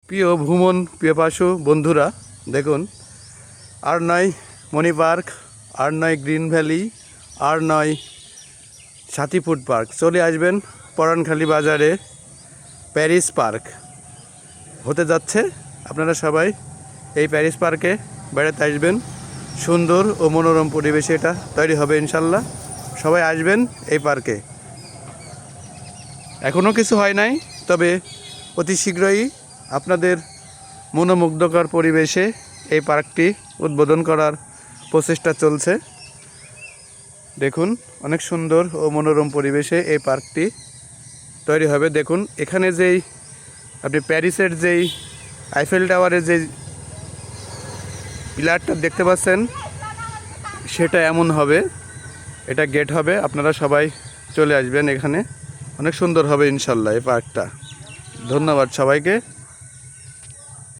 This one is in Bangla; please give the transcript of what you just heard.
প্রিয় ভ্রমণ পিপাসু বন্ধুরা, দেখুন, আর নয় মণি পার্ক, আর নয় গ্রিন ভ্যালি, আর নয় সাথী ফুড পার্ক, চলে আসবেন পরানখালি বাজারে প্যারিস পার্ক হতে যাচ্ছে। আপনারা সবাই এই প্যারিস পার্কে বেড়াতে আসবেন। সুন্দর ও মনোরম পরিবেশে এটা তৈরি হবে ইনশাল্লাহ। সবাই আসবেন এই পার্কে। এখনও কিছু হয় নাই, তবে অতি শীঘ্রই আপনাদের মনোমুগ্ধকর পরিবেশে এই পার্কটি উদ্বোধন করার প্রচেষ্টা চলছে। দেখুন, অনেক সুন্দর ও মনোরম পরিবেশে এই পার্কটি তৈরি হবে। দেখুন, এখানে যেই আপনি প্যারিসের যেই আইফেল টাওয়ারের যে পিলারটা দেখতে পাচ্ছেন, সেটা এমন হবে, এটা গেট হবে। আপনারা সবাই চলে আসবেন এখানে, অনেক সুন্দর হবে ইনশাল্লাহ এই পার্কটা। ধন্যবাদ সবাইকে।